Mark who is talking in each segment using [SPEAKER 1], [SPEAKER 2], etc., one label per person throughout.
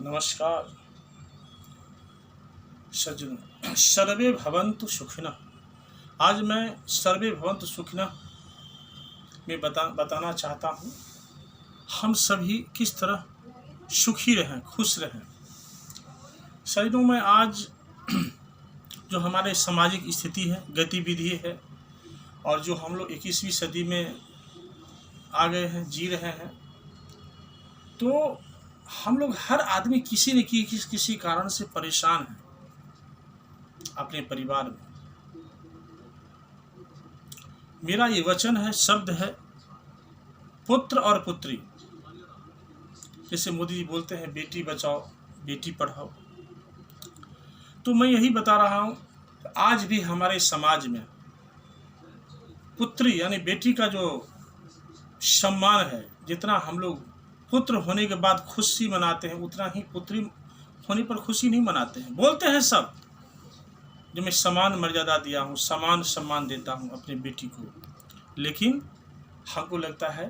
[SPEAKER 1] नमस्कार सज्जनों, सर्वे भवन्तु सुखिनः। आज मैं सर्वे भवन्तु सुखिनः में बताना चाहता हूँ हम सभी किस तरह सुखी रहें, खुश रहें। सज्जनों, में आज जो हमारे सामाजिक स्थिति है, गतिविधि है, और जो हम लोग 21वीं सदी में आ गए हैं, जी रहे हैं, तो हम लोग हर आदमी किसी न किसी कारण से परेशान है अपने परिवार में। मेरा ये वचन है, शब्द है, पुत्र और पुत्री। जैसे मोदी जी बोलते हैं बेटी बचाओ बेटी पढ़ाओ, तो मैं यही बता रहा हूँ आज भी हमारे समाज में पुत्री यानी बेटी का जो सम्मान है, जितना हम लोग पुत्र होने के बाद खुशी मनाते हैं, उतना ही पुत्री होने पर खुशी नहीं मनाते हैं। बोलते हैं सब जो मैं समान मर्यादा दिया हूँ, समान सम्मान देता हूँ अपनी बेटी को, लेकिन हमको लगता है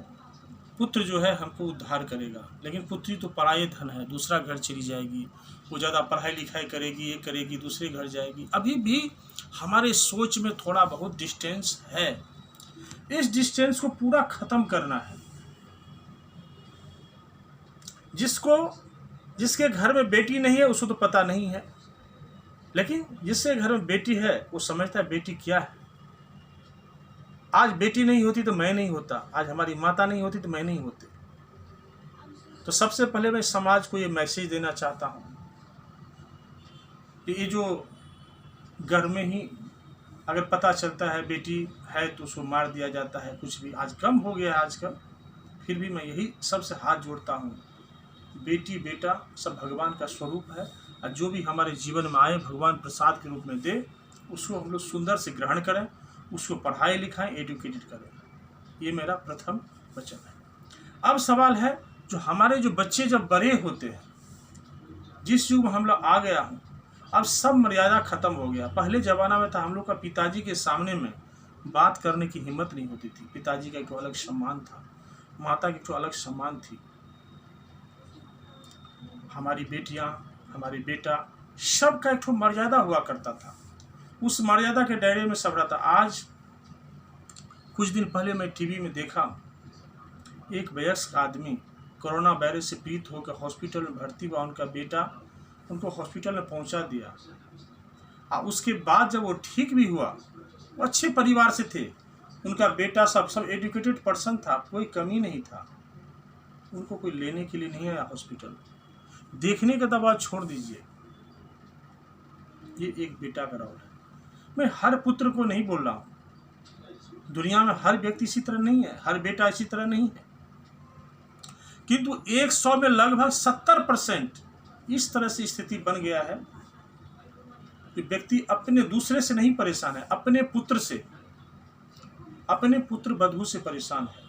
[SPEAKER 1] पुत्र जो है हमको उद्धार करेगा, लेकिन पुत्री तो पराये धन है, दूसरा घर चली जाएगी, वो ज़्यादा पढ़ाई लिखाई करेगी, ये करेगी, दूसरे घर जाएगी। अभी भी हमारे सोच में थोड़ा बहुत डिस्टेंस है, इस डिस्टेंस को पूरा ख़त्म करना है। जिसके घर में बेटी नहीं है उसको तो पता नहीं है, लेकिन जिसके घर में बेटी है वो समझता है बेटी क्या है। आज बेटी नहीं होती तो मैं नहीं होता, आज हमारी माता नहीं होती तो मैं नहीं होती। तो सबसे पहले मैं समाज को ये मैसेज देना चाहता हूँ कि ये जो घर में ही अगर पता चलता है बेटी है तो उसको मार दिया जाता है, कुछ भी आज कम हो गया आजकल, फिर भी मैं यही सबसे हाथ जोड़ता हूँ, बेटी बेटा सब भगवान का स्वरूप है, और जो भी हमारे जीवन में आए भगवान प्रसाद के रूप में दे, उसको हम लोग सुंदर से ग्रहण करें, उसको पढ़ाई लिखाएं, एजुकेटेड करें। ये मेरा प्रथम वचन है। अब सवाल है, जो हमारे जो बच्चे जब बड़े होते हैं, जिस युग में हम लोग आ गया हूँ, अब सब मर्यादा खत्म हो गया। पहले ज़माना में था हम लोग का पिताजी के सामने में बात करने की हिम्मत नहीं होती थी, पिताजी का एक अलग सम्मान था, माता की तो अलग सम्मान थी। हमारी बेटियां, हमारी बेटा, सबका एक मर्यादा हुआ करता था, उस मर्यादा के दायरे में सब रहता। आज कुछ दिन पहले मैं टीवी में देखा, एक वयस्क आदमी कोरोना वायरस से पीड़ित होकर हॉस्पिटल में भर्ती हुआ, उनका बेटा उनको हॉस्पिटल में पहुंचा दिया, और उसके बाद जब वो ठीक भी हुआ, वो अच्छे परिवार से थे, उनका बेटा सब एजुकेटेड पर्सन था, कोई कमी नहीं था, उनको कोई लेने के लिए नहीं आया हॉस्पिटल। देखने का दबाव छोड़ दीजिए, ये एक बेटा का रोल है। मैं हर पुत्र को नहीं बोल रहा हूँ, दुनिया में हर व्यक्ति इसी तरह नहीं है, हर बेटा इसी तरह नहीं है, किंतु 100 में लगभग 70% इस तरह से स्थिति बन गया है कि व्यक्ति अपने दूसरे से नहीं परेशान है, अपने पुत्र से, अपने पुत्र वधू से परेशान है।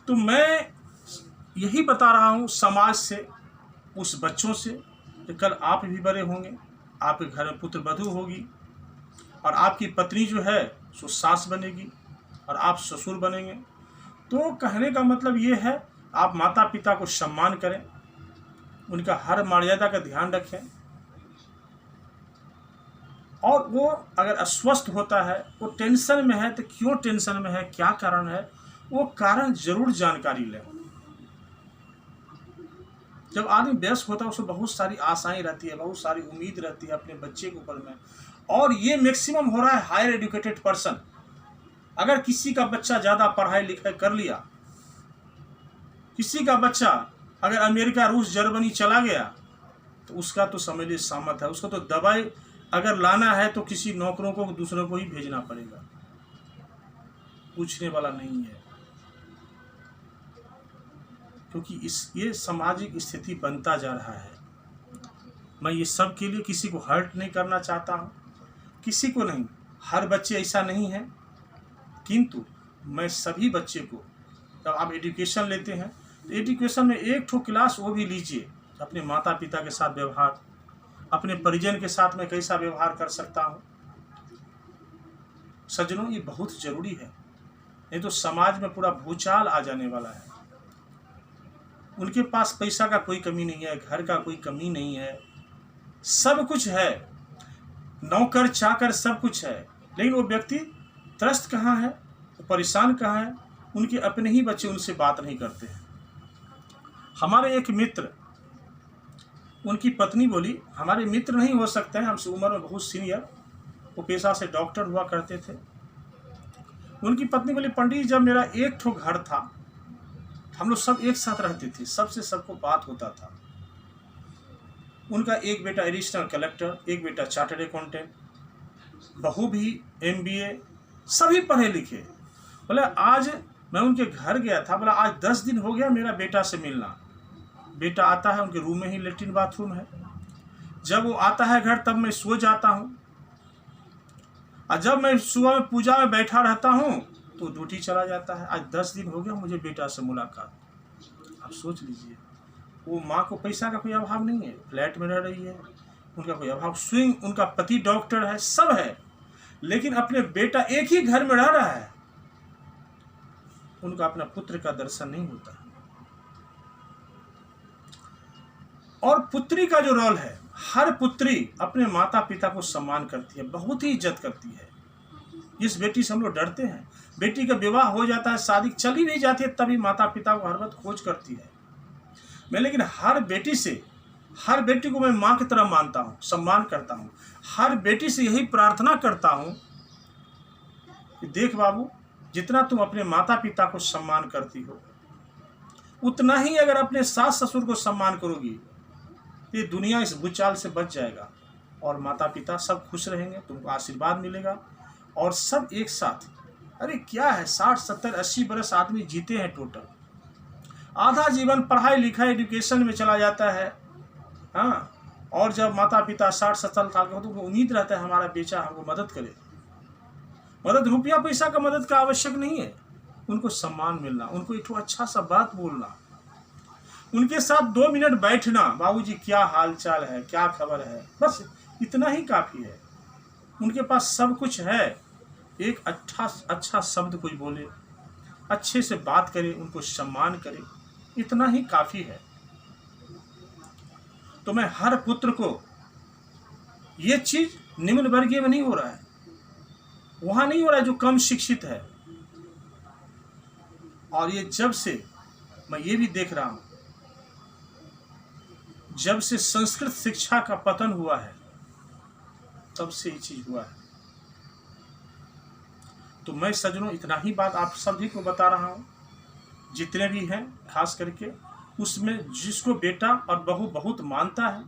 [SPEAKER 1] तो मैं यही बता रहा हूँ समाज से, उस बच्चों से, कि कल आप भी बड़े होंगे, आपके घर में पुत्र वधू होगी, और आपकी पत्नी जो है सो सास बनेगी और आप ससुर बनेंगे। तो कहने का मतलब ये है, आप माता पिता को सम्मान करें, उनका हर मर्यादा का ध्यान रखें, और वो अगर अस्वस्थ होता है, वो टेंशन में है, तो क्यों टेंशन में है, क्या कारण है, वो कारण जरूर जानकारी लें। जब आदमी व्यस्त होता है उसको बहुत सारी आशाएं रहती है, बहुत सारी उम्मीद रहती है अपने बच्चे के ऊपर में, और ये मैक्सिमम हो रहा है हायर एजुकेटेड पर्सन। अगर किसी का बच्चा ज़्यादा पढ़ाई लिखाई कर लिया, किसी का बच्चा अगर अमेरिका रूस जर्मनी चला गया, तो उसका तो समझ लीजिए सामत है, उसको तो दवाई अगर लाना है तो किसी नौकरों को दूसरों को ही भेजना पड़ेगा, पूछने वाला नहीं है, क्योंकि ये सामाजिक स्थिति बनता जा रहा है। मैं ये सब के लिए किसी को हर्ट नहीं करना चाहता हूँ, किसी को नहीं, हर बच्चे ऐसा नहीं है, किंतु मैं सभी बच्चे को, जब आप एजुकेशन लेते हैं तो एजुकेशन में एक ठो क्लास वो भी लीजिए, अपने माता पिता के साथ व्यवहार, अपने परिजन के साथ मैं कैसा व्यवहार कर सकता हूँ। सज्जनों, ये बहुत ज़रूरी है, नहीं तो समाज में पूरा भूचाल आ जाने वाला है। उनके पास पैसा का कोई कमी नहीं है, घर का कोई कमी नहीं है, सब कुछ है, नौकर चाकर सब कुछ है, लेकिन वो व्यक्ति त्रस्त कहाँ है, परेशान कहाँ है, उनके अपने ही बच्चे उनसे बात नहीं करते हैं। हमारे एक मित्र, उनकी पत्नी बोली, हमारे मित्र नहीं हो सकते हैं, हमसे उम्र में बहुत सीनियर, वो पेशा से डॉक्टर हुआ करते थे। उनकी पत्नी बोली, पंडित जी, जब मेरा एक ठो घर था, हम लोग सब एक साथ रहते थे, सबसे सबको बात होता था। उनका एक बेटा एडिशनल कलेक्टर, एक बेटा चार्टर्ड अकाउंटेंट, बहू भी MBA, सभी पढ़े लिखे। बोले आज मैं उनके घर गया था, बोला आज 10 दिन हो गया मेरा बेटा से मिलना। बेटा आता है, उनके रूम में ही लेट्रिन बाथरूम है, जब वो आता है घर तब मैं सो जाता हूँ, और जब मैं सुबह में पूजा में बैठा रहता हूँ तो ड्यूटी चला जाता है। आज 10 दिन हो गया मुझे बेटा से मुलाकात। आप सोच लीजिए, वो माँ को पैसा का कोई अभाव नहीं है, फ्लैट में रह रही है, उनका कोई अभाव, स्विंग, उनका पति डॉक्टर है, सब है, लेकिन अपने बेटा एक ही घर में रह रहा है, उनका अपना पुत्र का दर्शन नहीं होता। और पुत्री का जो रोल है, हर पुत्री अपने माता पिता को सम्मान करती है, बहुत ही इज्जत करती है। जिस बेटी से हम लोग डरते हैं, बेटी का विवाह हो जाता है, शादी चली भी जाती है, तभी माता पिता को हर वक्त खोज करती है। मैं लेकिन हर बेटी को मैं माँ की तरह मानता हूँ, सम्मान करता हूँ। हर बेटी से यही प्रार्थना करता हूँ कि देख बाबू, जितना तुम अपने माता पिता को सम्मान करती हो, उतना ही अगर अपने सास ससुर को सम्मान करोगी, ये दुनिया इस भूचाल से बच जाएगा और माता पिता सब खुश रहेंगे, तुमको आशीर्वाद मिलेगा और सब एक साथ। अरे क्या है, 60, 70, 80 बरस आदमी जीते हैं टोटल, आधा जीवन पढ़ाई लिखाई एजुकेशन में चला जाता है। हाँ, और जब माता पिता 60-70 साल के हो तो उम्मीद रहता है हमारा बेटा हमको मदद करे। मदद रुपया पैसा का मदद का आवश्यक नहीं है, उनको सम्मान मिलना, उनको एक अच्छा सा बात बोलना, उनके साथ 2 मिनट बैठना, बाबूजी क्या हाल चाल है, क्या खबर है, बस इतना ही काफ़ी है। उनके पास सब कुछ है, एक अच्छा शब्द कोई बोले, अच्छे से बात करे, उनको सम्मान करे, इतना ही काफ़ी है। तो मैं हर पुत्र को, ये चीज़ निम्न वर्गीय में नहीं हो रहा है, वहाँ नहीं हो रहा है जो कम शिक्षित है। और ये जब से मैं ये भी देख रहा हूँ, जब से संस्कृत शिक्षा का पतन हुआ है, तब से ये चीज़ हुआ है। तो मैं सज्जनों इतना ही बात आप सभी को बता रहा हूँ, जितने भी हैं, खास करके उसमें जिसको बेटा और बहू बहुत मानता है,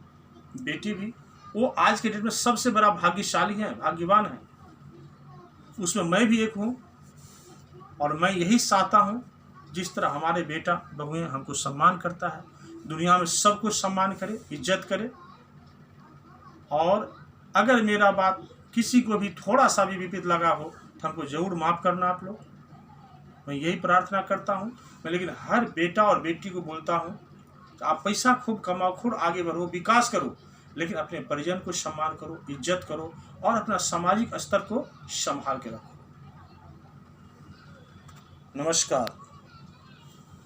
[SPEAKER 1] बेटी भी, वो आज के डेट में सबसे बड़ा भाग्यशाली है, भाग्यवान है। उसमें मैं भी एक हूँ और मैं यही चाहता हूँ, जिस तरह हमारे बेटा बहुएं हमको सम्मान करता है, दुनिया में सबको सम्मान करे, इज्जत करे। और अगर मेरा बात किसी को भी थोड़ा सा भी विपरीत लगा हो तो हमको ज़रूर माफ़ करना आप लोग, मैं यही प्रार्थना करता हूँ। मैं लेकिन हर बेटा और बेटी को बोलता हूँ कि आप पैसा खूब कमाओ, खूब आगे बढ़ो, विकास करो, लेकिन अपने परिजन को सम्मान करो, इज्जत करो और अपना सामाजिक स्तर को संभाल के रखो। नमस्कार।